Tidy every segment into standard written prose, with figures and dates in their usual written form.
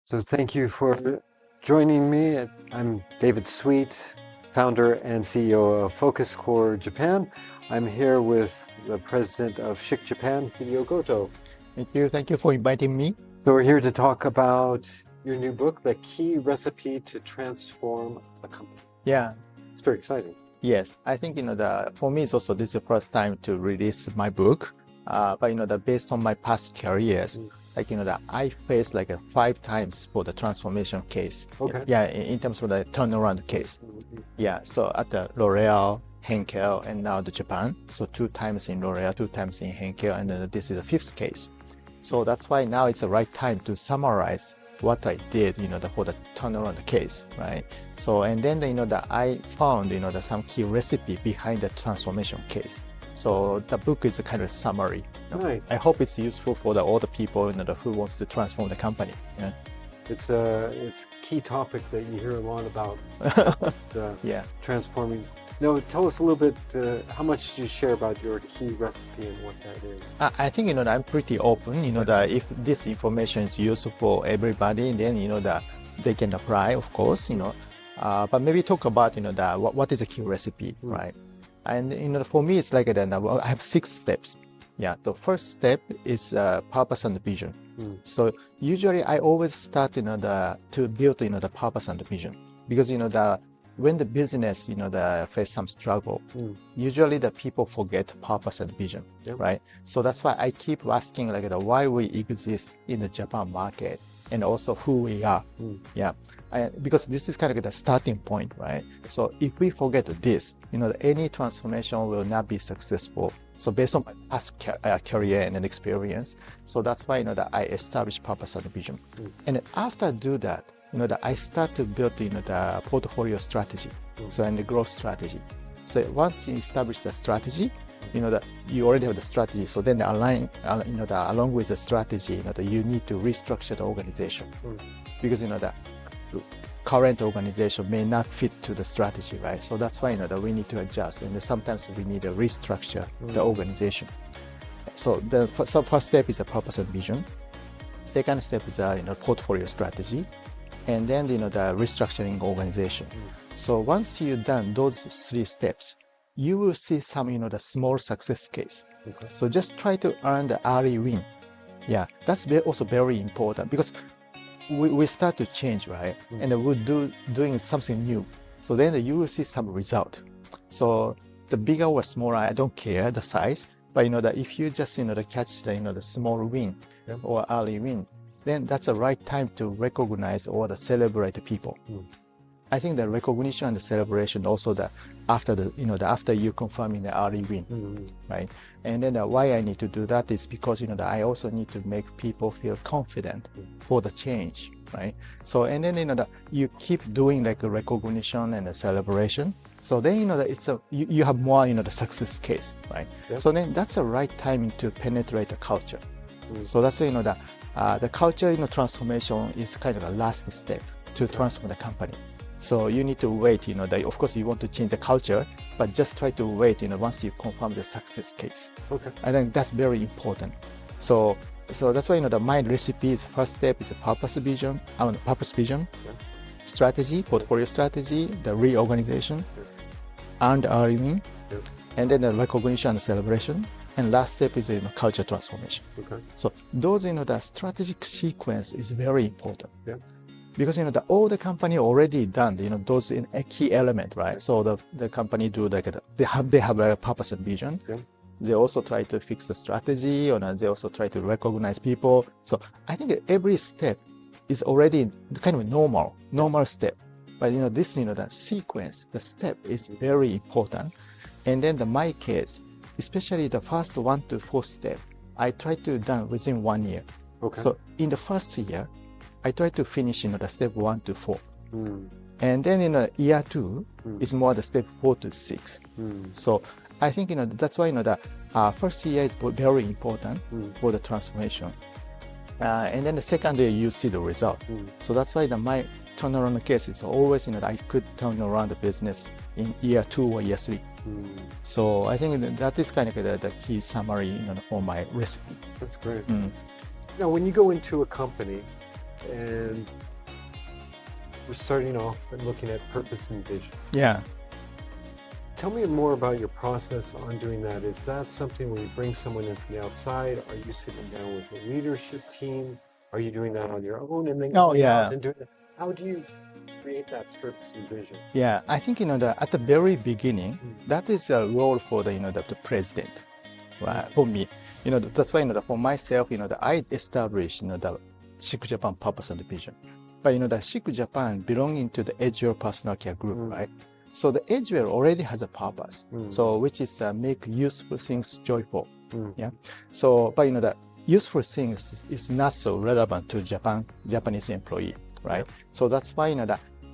So thank you for joining me. I'm David Sweet, founder and CEO of FocusCore Japan. I'm here with the president of Schick Japan, Hideo Goto. Thank you. Thank you for inviting me. So we're here to talk about your new book, The Key Recipe to Transform a Company. Yeah. It's very exciting. Yes. I think, for me, it's also this is the first time to release my book. But, based on my past careers, I faced 5 times for the transformation case. Okay. Yeah, in terms of the turnaround case. Mm-hmm. Yeah. So at the L'Oreal, Henkel, and now the Japan. So 2 times in L'Oreal, 2 times in Henkel, and then this is the 5th case. So that's why now it's the right time to summarize what I did, for the turnaround case, right? So, and then, I found, some key recipe behind the transformation case. So the book is a kind of summary. Nice. I hope it's useful for all the people, who wants to transform the company. Yeah. It's a key topic that you hear a lot about. Yeah. Transforming. Now, tell us a little bit, how much did you share about your key recipe and what that is? I think, I'm pretty open, that if this information is useful for everybody, then, that they can apply, of course, but maybe talk about, what is a key recipe, right? And, for me, it's I have 6 steps. Yeah. The first step is purpose and vision. So usually I always start, to build, the purpose and the vision, because, when the business, face some struggle, usually the people forget purpose and vision, right? So that's why I keep asking why we exist in the Japan market and also who we are. Yeah. Because this is kind of the starting point, right? So if we forget this, any transformation will not be successful. So based on my past career and experience, so that's why, that I established purpose and vision. And after I do that, I start to build, the portfolio strategy, so and the growth strategy. So once you establish the strategy, that you already have the strategy. So then along with the strategy, you need to restructure the organization, because the current organization may not fit to the strategy, right? So that's why that we need to adjust, and sometimes we need to restructure the organization. So the first step is a purpose and vision. Second step is portfolio strategy. And then, the restructuring organization. So once you've done those 3 steps, you will see some, the small success case. Okay. So just try to earn the early win. Yeah, that's also very important, because we start to change, right? And we're doing something new. So then you will see some result. So the bigger or smaller, I don't care the size, but that if you just, catch the small win or early win, then that's the right time to recognize or celebrate the people. I think the recognition and the celebration also after you confirming the early win, right? And then why I need to do that is because I also need to make people feel confident for the change, right? So and then you keep doing a recognition and a celebration. So then it's you have more the success case, right? Yep. So then that's the right timing to penetrate the culture. So that's why the culture transformation is kind of the last step to transform the company. So you need to wait, of course you want to change the culture, but just try to wait, once you confirm the success case. Okay. I think that's very important. So that's why, my recipe is first step is a purpose vision, strategy, portfolio strategy, the reorganization, and early win, and then the recognition and celebration. And last step is culture transformation. Okay. So those the strategic sequence is very important. Yeah. Because all the company already done those in a key element, right? So the company do they have a purpose and vision. Yeah. They also try to fix the strategy, or they also try to recognize people. So I think every step is already kind of normal step. But this the sequence, the step is very important. And then my case, especially the first 1 to 4 step, I try to done within 1 year. Okay. So in the first year, I try to finish the step 1 to 4. And then in year 2 is more the step 4 to 6. So I think that's why the first year is very important for the transformation. And then the second year you see the result. So that's why my turnaround case is always I could turn around the business in year 2 or year 3. So I think that is kind of the key summary for my recipe. That's great. Now, when you go into a company, and we're starting off and looking at purpose and vision. Yeah. Tell me more about your process on doing that. Is that something where you bring someone in from the outside? Are you sitting down with a leadership team? Are you doing that on your own and then going out and doing it? How do you create that purpose and vision? Yeah, I think at the very beginning, that is a role for the president, right? For me, that's why for myself, I established the Schick Japan purpose and vision. But the Schick Japan belonging to the Agile personal care group, right? So the Agile already has a purpose, so which is make useful things joyful. Yeah. So, but the useful things is not so relevant to Japanese employee, right? So that's why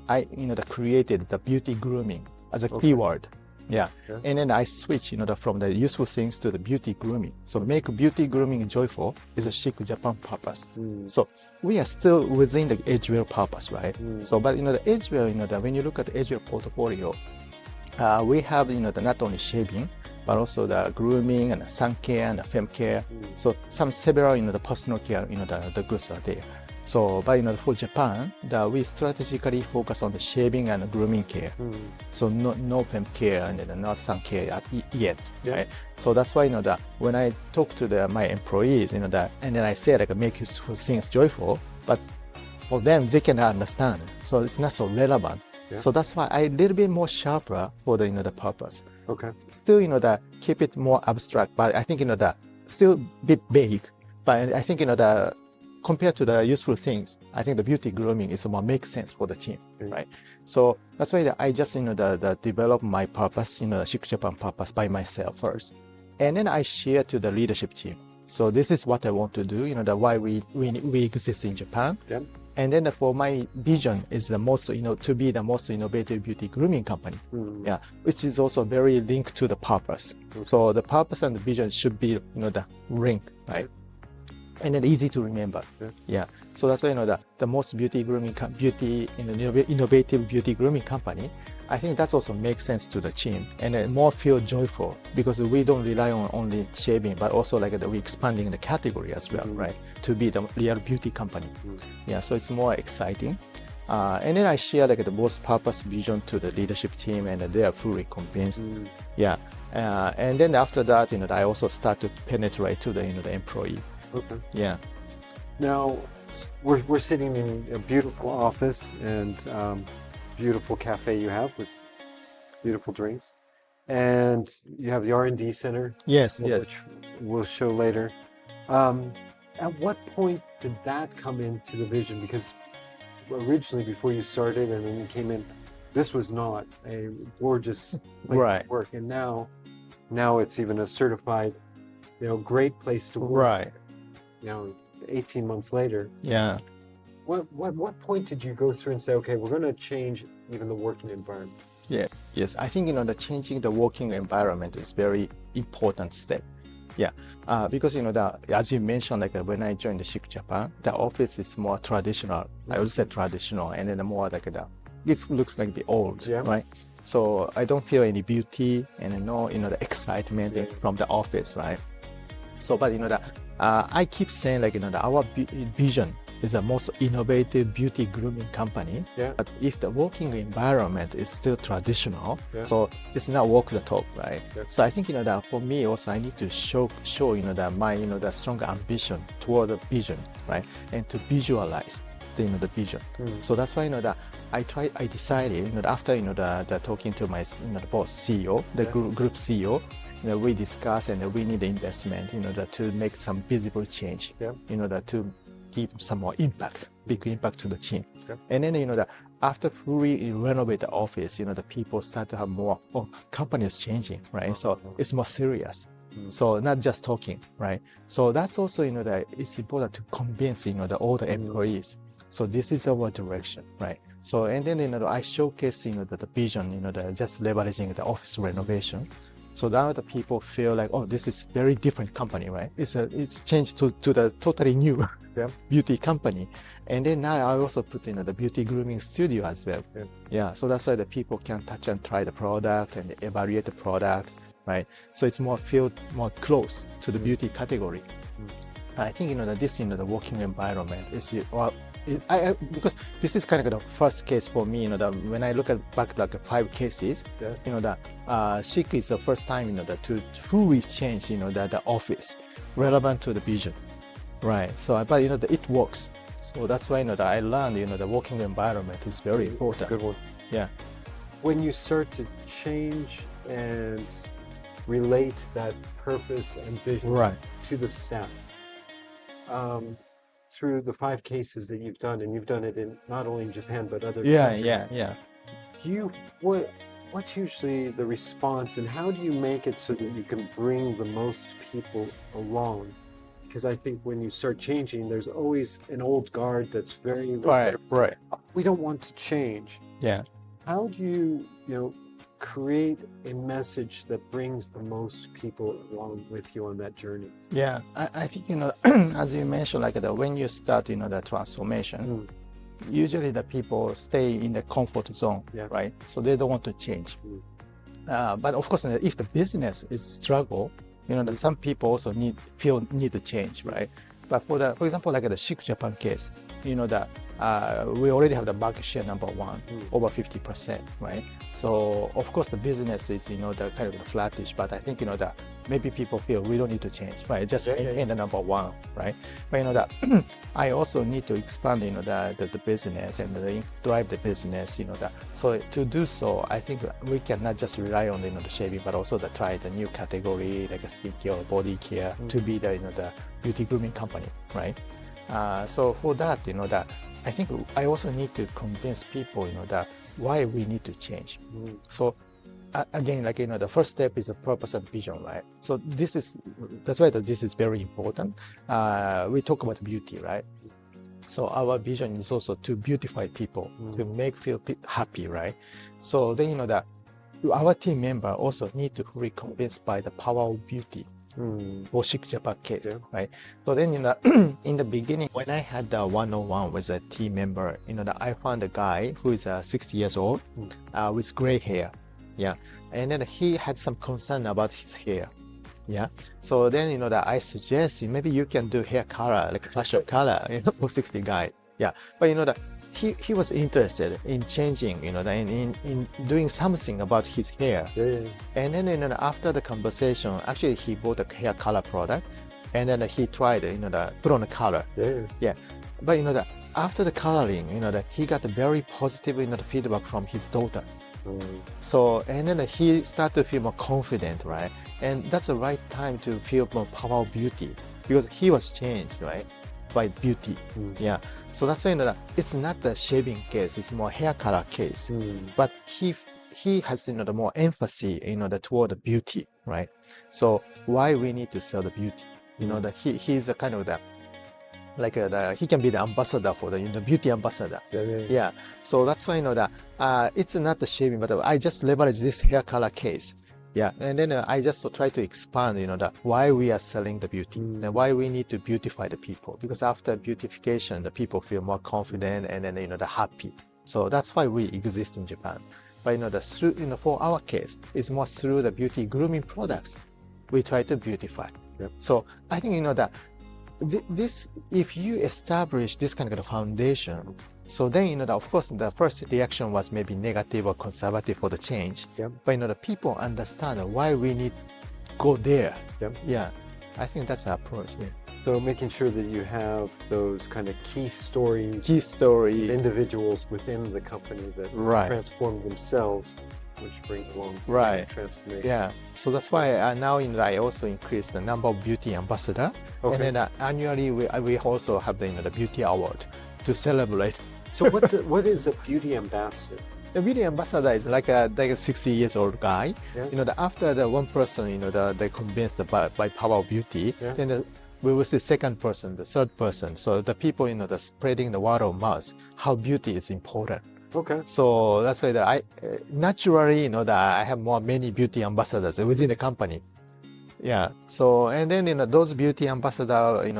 I created the beauty grooming as a keyword. Yeah. And then I switch from the useful things to the beauty grooming. So make beauty grooming joyful is a Schick Japan purpose. So we are still within the Agile purpose, right? So but the Agile, when you look at the Agile portfolio, we have not only shaving but also the grooming and the sun care and the fem care. So several the personal care the goods are there. So, but for Japan, we strategically focus on the shaving and grooming care. So no fem care and not sun care yet, right? So that's why when I talk to my employees, and then I say make useful things joyful, but for them they can understand. So it's not so relevant. So that's why I a little bit more sharper for the the purpose. Okay. Still keep it more abstract, but I think still a bit vague. But I think compared to the useful things, I think the beauty grooming is more makes sense for the team, right? So that's why I just develop my purpose, Schick Japan purpose by myself first, and then I share to the leadership team. So this is what I want to do, why we exist in Japan. And then for my vision is the most, to be the most innovative beauty grooming company. Yeah, which is also very linked to the purpose. So the purpose and the vision should be, the link, right? And then easy to remember. Yeah. So that's why the most innovative beauty grooming company. I think that also makes sense to the team and then more feel joyful because we don't rely on only shaving, but also we expanding the category as well, right? To be the real beauty company. Yeah. So it's more exciting. And then I share the most purpose vision to the leadership team, and they are fully convinced. Yeah. And then after that, I also start to penetrate to the the employee. Okay. Yeah. Now we're sitting in a beautiful office and beautiful cafe you have with beautiful drinks, and you have the R&D center. Yes. Which we'll show later. At what point did that come into the vision? Because originally, before you started and when you came in, this was not a gorgeous place to work, and now it's even a certified, great place to work. Right. 18 months later. Yeah. What point did you go through and say, okay, we're going to change even the working environment? Yeah. Yes. I think the changing the working environment is very important step. Yeah. Because as you mentioned, when I joined the Schick Japan, the office is more traditional. I would say traditional, and then more it looks like the old, right? So I don't feel any beauty and no the excitement from the office, right? So, but I keep saying our vision is the most innovative beauty grooming company. But if the working environment is still traditional, so it's not walk the talk, right? So I think that for me also I need to show that my the strong ambition toward the vision, right? And to visualize the vision. So that's why that I decided after the talking to my the boss CEO, the group CEO. We discuss and we need the investment, to make some visible change, to give some more big impact to the team. And then, after fully renovate the office, the people start to have more, company is changing, right? So it's more serious. So not just talking, right? So that's also, that it's important to convince, all the employees. So this is our direction, right? So, and then, I showcase, the vision, just leveraging the office renovation. So now the people feel this is very different company, right? It's changed to the totally new beauty company. And then now I also put in the beauty grooming studio as well. Yeah. So that's why the people can touch and try the product and evaluate the product, right? So it's feel more close to the beauty category. I think this the working environment is because this is kind of the first case for me, when I look at back like 5 cases, Schick is the first time, to truly change, the office relevant to the vision, right? So, but, it works. So that's why, I learned, the working environment is very important. That's a good one. Yeah. When you start to change and relate that purpose and vision to the staff, through the 5 cases that you've done, and you've done it in not only in Japan but other countries. What's usually the response, and how do you make it so that you can bring the most people along? Because I think when you start changing, there's always an old guard that's very right. We don't want to change. Yeah. How do you create a message that brings the most people along with you on that journey? Yeah, I think, as you mentioned, like when you start, the transformation, usually the people stay in the comfort zone, right? So they don't want to change. But of course, if the business is struggle, some people also need to change, right? But for example, like the Schick Japan case, we already have the market share number 1, over 50%, right? So of course the business is, the kind of flattish, but I think, that maybe people feel we don't need to change, right? Just maintain the number 1, right? But that I also need to expand, the business and drive the business, so to do so, I think we cannot just rely on, the shaving, but also try the new category like a skincare or body care to be the beauty grooming company, right? So for that, I think I also need to convince people, that why we need to change. So again, like, the first step is a purpose and vision, right? So that's why this is very important. We talk about beauty, right? So our vision is also to beautify people, to make feel happy, right? So then, that our team member also need to be convinced by the power of beauty. For Schick Japan case, right? So then, in the beginning, when I had the one-on-one with a team member, I found a guy who is 60 years old, with gray hair, and then he had some concern about his hair, So then, I suggest maybe you can do hair color, like facial color, for 60 guy, But he was interested in changing, in doing something about his hair. And then, after the conversation, actually he bought a hair color product, and then he tried, put on a color. But after the coloring, he got a very positive, feedback from his daughter. So, and then he started to feel more confident, right? And that's the right time to feel more power of beauty, because he was changed, right, by beauty. So that's why, it's not the shaving case, it's more hair color case. But he has, the more emphasis, toward the beauty, right? So why we need to sell the beauty? That he's a kind of he can be the ambassador for the beauty ambassador. So that's why, that it's not the shaving, but I just leverage this hair color case. And then I just try to expand, that why we are selling the beauty and why we need to beautify the people. Because after beautification, the people feel more confident and then, they're happy. So that's why we exist in Japan. But, through, for our case, it's more through the beauty grooming products. We try to beautify. So I think, that this, if you establish this kind of foundation, so then, of course, the first reaction was maybe negative or conservative for the change. But, the people understand why we need to go there. I think that's the approach. So making sure that you have those kind of key stories, individuals within the company that transform themselves, which brings along transformation. So that's why now I also increased the number of beauty ambassador, and then annually we also have the beauty award to celebrate. So what is a beauty ambassador? The beauty ambassador is like a 60 years old guy. After the one person, they convinced by power of beauty, then we will see second person, the third person. So the people, the spreading the word of mouth, how beauty is important. So that's why I naturally, that I have many beauty ambassadors within the company. So, and then, those beauty ambassadors,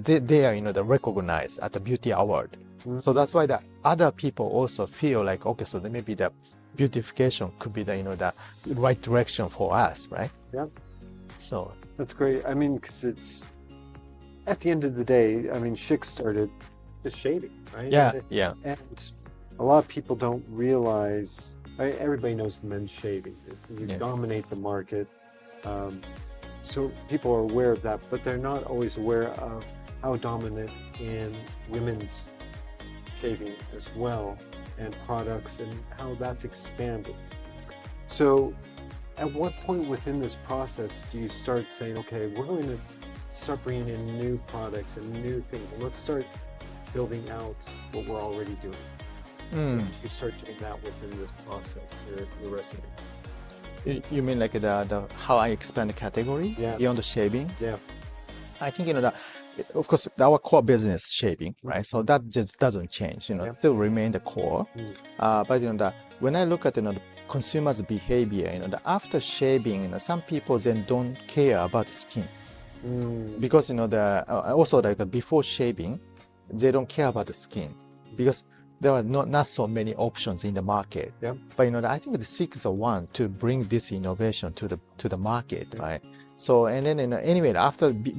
they are, recognized at the beauty award. So that's why the other people also feel like, okay, so maybe the beautification could be the right direction for us, right? So that's great. I mean, because it's, at the end of the day, I mean, Schick started the shaving, right? Yeah. And a lot of people don't realize, right? Everybody knows the men's shaving. You Yeah. dominate the market. So people are aware of that, but they're not always aware of how dominant in women's shaving as well, and products, and how that's expanded. So at what point within this process do you start saying, okay, we're going to start bringing in new products and new things, and let's start building out what we're already doing? You start doing that within this process, your recipe. You mean like the how I expand the category beyond the shaving? Yeah. I think of course our core business shaving, right? So that just doesn't change. Still remain the core. But when I look at the consumers' behavior, the after shaving, some people then don't care about the skin because also like the before shaving, they don't care about the skin because there are not so many options in the market. But I think the Schick is the one to bring this innovation to the market, right? So and then anyway,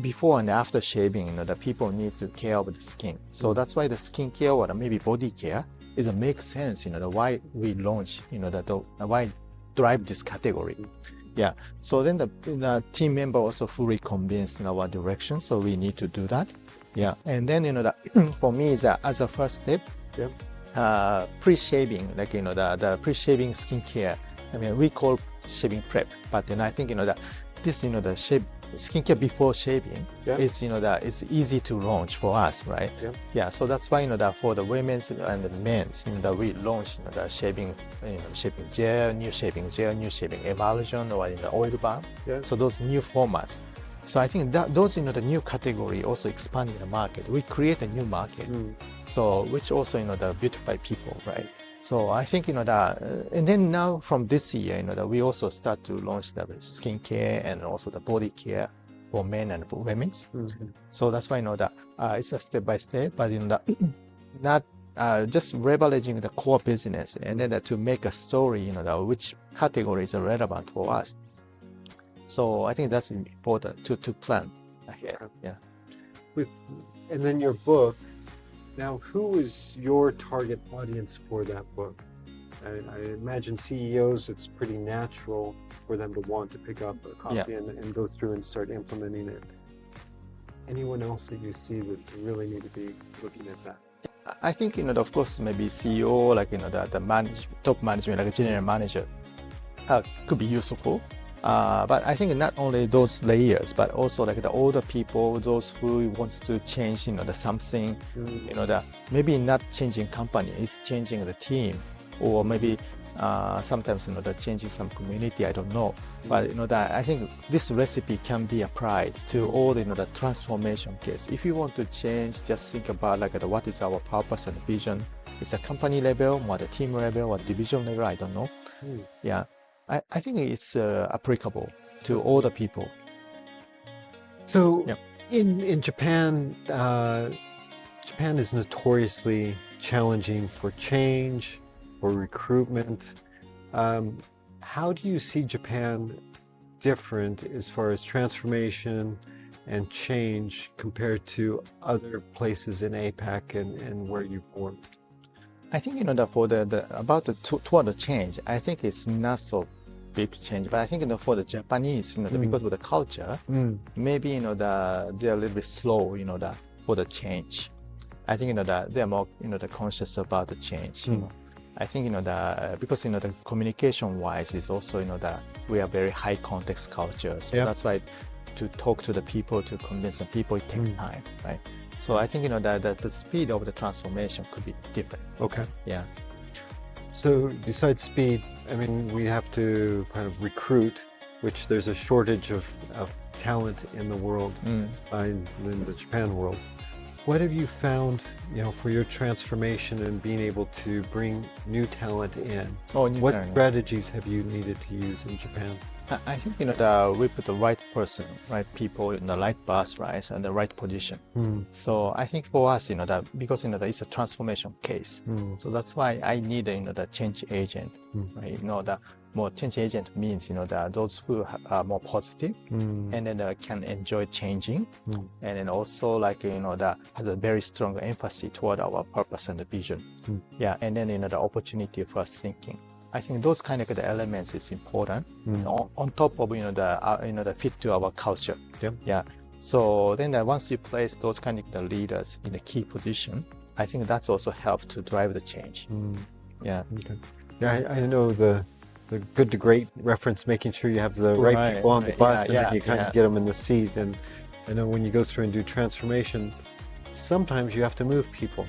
before and after shaving, the people need to care about the skin. So that's why the skincare or maybe body care makes sense. Why we launch, why drive this category. Yeah. So then the team member also fully convinced in our direction. So we need to do that. Yeah. And then for me is as a first step. Pre-shaving, like the pre-shaving skincare. I mean, we call shaving prep, but then I think that this the skincare before shaving is that it's easy to launch for us, right? Yeah. So that's why that for the women's and the men's, that we launch the shaving, shaving gel, new shaving emulsion, or the oil balm. So those new formats. So I think that those the new category also expanding the market. We create a new market, so which also the beautify people, right? So I think that, and then now from this year, that we also start to launch the skincare and also the body care for men and for women's. So that's why that it's a step by step, but not just leveraging the core business and then to make a story, which categories are relevant for us. So I think that's important to plan ahead. And then your book. Now, who is your target audience for that book? I imagine CEOs, it's pretty natural for them to want to pick up a copy and go through and start implementing it. Anyone else that you see would really need to be looking at that? I think, of course, maybe CEO, like, the top management, like a general manager, could be useful. But I think not only those layers, but also like the older people, those who wants to change, the something, maybe not changing company, it's changing the team, or maybe sometimes, the changing some community, I don't know. But, that I think this recipe can be applied to all, the transformation case. If you want to change, just think about like what is our purpose and vision. It's a company level, or the team level, or division level, I don't know. Yeah. I think it's applicable to all the people. So in Japan, Japan is notoriously challenging for change, for recruitment. How do you see Japan different as far as transformation and change compared to other places in APAC and where you've worked? I think for toward the change, I think it's not so big change, but I think for the Japanese, because of the culture, maybe they're a little bit slow, for the change. I think that they're more conscious about the change. I think because the communication wise is also that we are very high context culture, so that's why to talk to the people, to convince the people, it takes time, right? So I think that the speed of the transformation could be different. Okay. Yeah. So besides speed, I mean, we have to kind of recruit, which there's a shortage of talent in the world, in the Japan world. What have you found, for your transformation and being able to bring new talent in? What strategies have you needed to use in Japan? I think we put the right person, right people in the right bus, right, and the right position. So I think for us, that because that it's a transformation case. So that's why I need the change agent, right? The more change agent means that those who are more positive, and then can enjoy changing, and then also like that has a very strong empathy toward our purpose and the vision. Yeah, and then the opportunity for us thinking. I think those kind of the elements is important on top of the fit to our culture. Yeah. So then once you place those kind of the leaders in the key position, I think that's also helps to drive the change. Yeah. Okay. Yeah, I know the good to great reference, making sure you have the right people on the bus, and then you kind of get them in the seat. And I know when you go through and do transformation, sometimes you have to move people.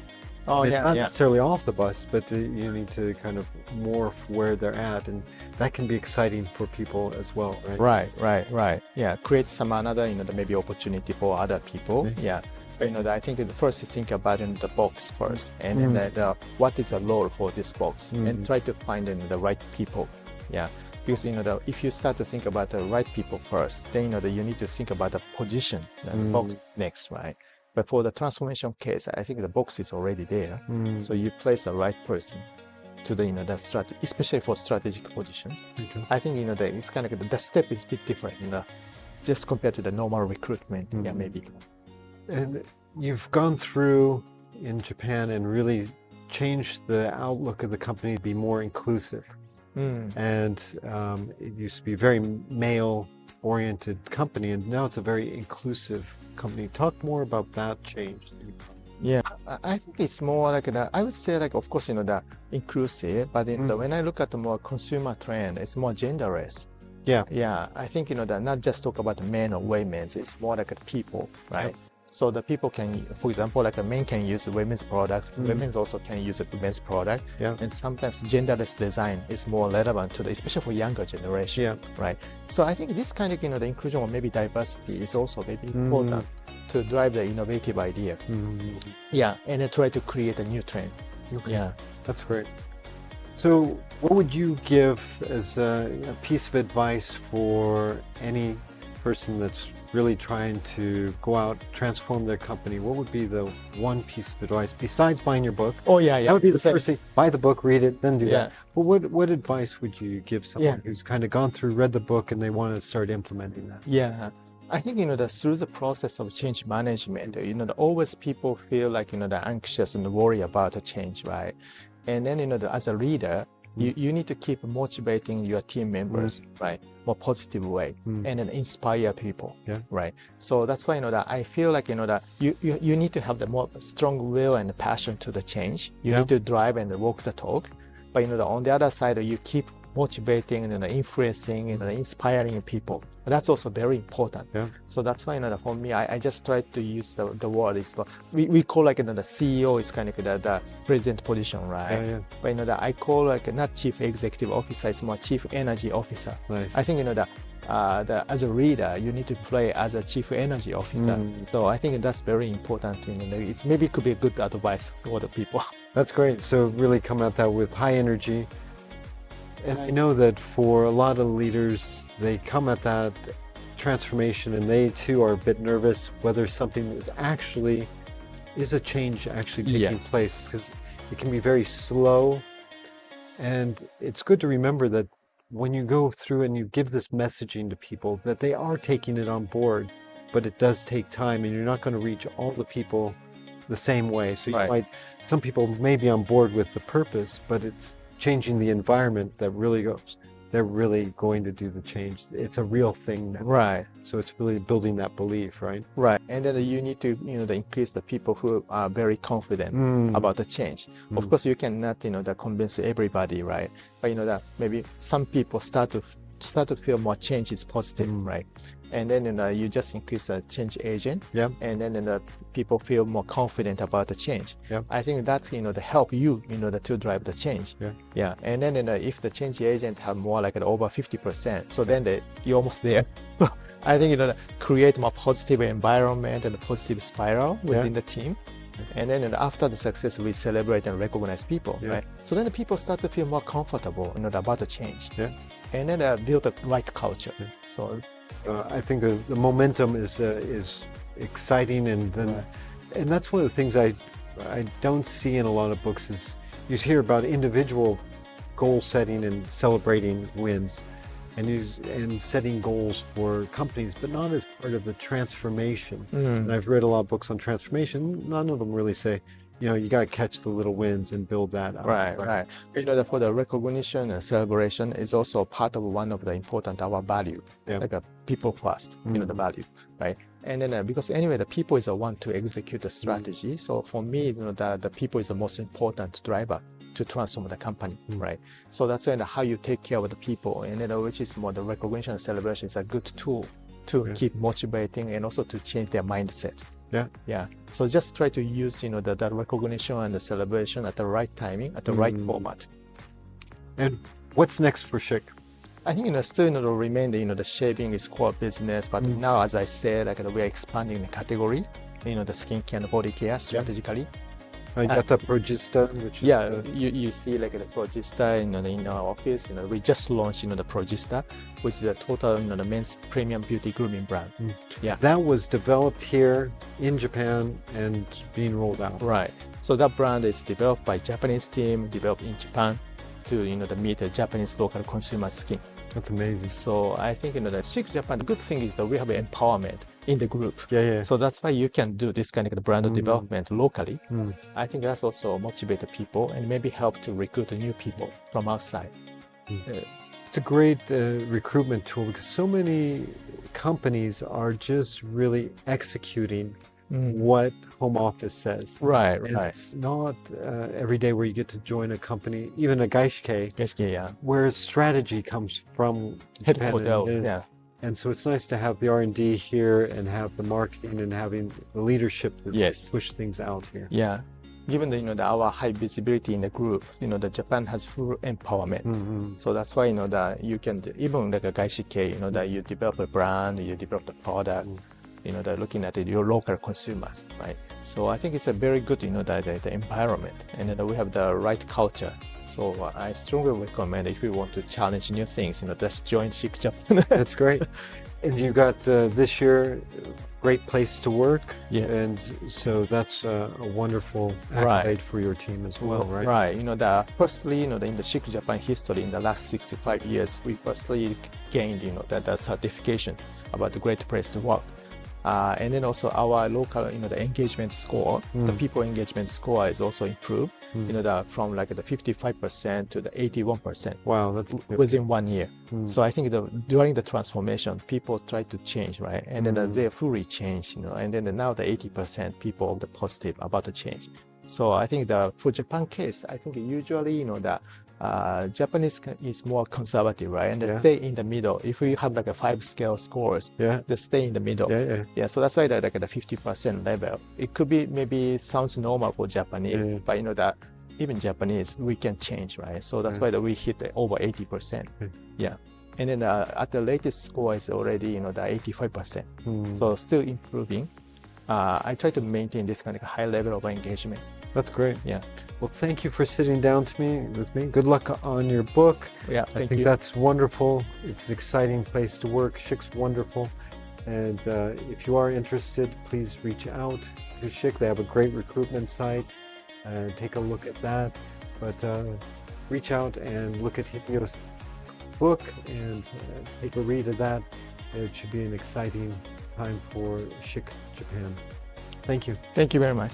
Not necessarily off the bus, but you need to kind of morph where they're at, and that can be exciting for people as well, right? Right. Yeah, create some another maybe opportunity for other people. Yeah, but I think first you think about the box first, and then what is the role for this box, and try to find the right people. Yeah, because if you start to think about the right people first, then you need to think about the position, the box next, right? But for the transformation case, I think the box is already there. So you place the right person to the strategy, especially for strategic position. I think it's kind of the step is a bit different, just compared to the normal recruitment. Yeah, maybe. And you've gone through in Japan and really changed the outlook of the company to be more inclusive. And it used to be a very male-oriented company, and now it's a very inclusive company. Talk more about that change. Yeah, I think it's more like that. I would say like, of course, the inclusive, but when I look at the more consumer trend, it's more genderless. Yeah, I think that not just talk about men or women, it's more like people, right? So the people can, for example, like a men can use women's product, women also can use a men's product, and sometimes genderless design is more relevant to especially for younger generation, right? So I think this kind of the inclusion or maybe diversity is also maybe important to drive the innovative idea. Yeah, and then try to create a new trend. Yeah, that's great. So what would you give as a piece of advice for any person that's really trying to go out, transform their company? What would be the one piece of advice besides buying your book? That would be the first thing. Buy the book, read it, then do that. But what advice would you give someone who's kind of gone through, read the book, and they want to start implementing that? Yeah, I think through the process of change management, always people feel like they're anxious and worry about the change, right? And then as a leader, you need to keep motivating your team members, right? More positive way, and then inspire people, right? So that's why that I feel like that you need to have the more strong will and passion to the change. You need to drive and walk the talk, but on the other side, you keep motivating and influencing and inspiring people. That's also very important. So that's why for me, I just try to use the word is, but we call like the CEO is kind of the president position, right? But I call like not chief executive officer, it's more chief energy officer. I think as a leader, you need to play as a chief energy officer. So I think that's very important. It's maybe could be a good advice for the people. That's great. So really come at that with high energy. And I know that for a lot of leaders, they come at that transformation and they too are a bit nervous whether something is a change actually taking place, because it can be very slow. And it's good to remember that when you go through and you give this messaging to people, that they are taking it on board, but it does take time, and you're not going to reach all the people the same way. So some people may be on board with the purpose, but it's changing the environment that really goes, they're really going to do the change. It's a real thing now. Right. So it's really building that belief, right? Right. And then you need to, increase the people who are very confident about the change. Of course, you cannot, convince everybody, right? But that maybe some people start to feel more change is positive, right? And then you just increase the change agent, and then the people feel more confident about the change. I think that's to help you to drive the change. And then if the change agent have more like over 50%, so then you're almost there. I think create more positive environment and a positive spiral within the team. And then after the success, we celebrate and recognize people, right? So then the people start to feel more comfortable about the change. and then build the right culture. So I think the momentum is exciting, and then Right. and that's one of the things I don't see in a lot of books is you hear about individual goal setting and celebrating wins, and setting goals for companies, but not as part of the transformation. And I've read a lot of books on transformation. None of them really say, you got to catch the little wins and build that up. Right. For the recognition and celebration is also part of one of the important our value, Yeah. like a people first, the value, right? And then because anyway, the people is the one to execute the strategy. So for me, the people is the most important driver to transform the company, right? So that's how you take care of the people, and then which is more the recognition and celebration is a good tool to keep motivating and also to change their mindset. Yeah. So just try to use the recognition and the celebration at the right timing, at the right format. And what's next for Schick? I think still remain the shaving is core business, but now as I said, we are expanding the category, the skincare and body care strategically. You got the Progista, which is you see the Progista in our office. We just launched the Progista, which is a total the men's premium beauty grooming brand. That was developed here in Japan and being rolled out. Right. So that brand is developed by Japanese team, developed in Japan to meet the Japanese local consumer skin. That's amazing. So I think the Schick Japan, the good thing is that we have empowerment in the group. Yeah. So that's why you can do this kind of brand development locally. I think that's also motivate the people and maybe help to recruit new people from outside. It's a great recruitment tool because so many companies are just really executing what home office says. Right. It's not every day where you get to join a company, even a gaishike, where strategy comes from headquarters. And so it's nice to have the R&D here and have the marketing and having the leadership to push things out here. Yeah. Given our high visibility in the group, the Japan has full empowerment. So that's why that you can even like a gaishike, that you develop a brand, you develop the product. They're looking at your local consumers, right? So I think it's a very good, the environment, and we have the right culture. So I strongly recommend if you want to challenge new things, just join Schick Japan. That's great. And you got this year, great place to work. Yeah. And so that's a wonderful accolade for your team as well, right? Right. Firstly, in the Schick Japan history, in the last 65 years, we firstly gained, that certification about the great place to work. And then also our local, the engagement score, the people engagement score is also improved, from the 55% to the 81%. Wow, that's within 1 year. So I think during the transformation, people try to change, right? And then they fully change, and then now the 80% people are positive about the change. So I think for Japan case, I think usually, Japanese is more conservative, right? And they stay in the middle. If we have a 5 scale scores, they stay in the middle. Yeah. So that's why the 50% level. It could be maybe sounds normal for Japanese, but that even Japanese we can change, right? So that's why we hit over 80%. Yeah. And then at the latest score is already the 85%. So still improving. I try to maintain this kind of high level of engagement. That's great. Yeah. Well, thank you for sitting down with me. Good luck on your book. Yeah, I think that's wonderful. It's an exciting place to work. Schick's wonderful. And if you are interested, please reach out to Schick. They have a great recruitment site. Take a look at that. But reach out and look at Hideo's book and take a read of that. It should be an exciting time for Schick Japan. Thank you. Thank you very much.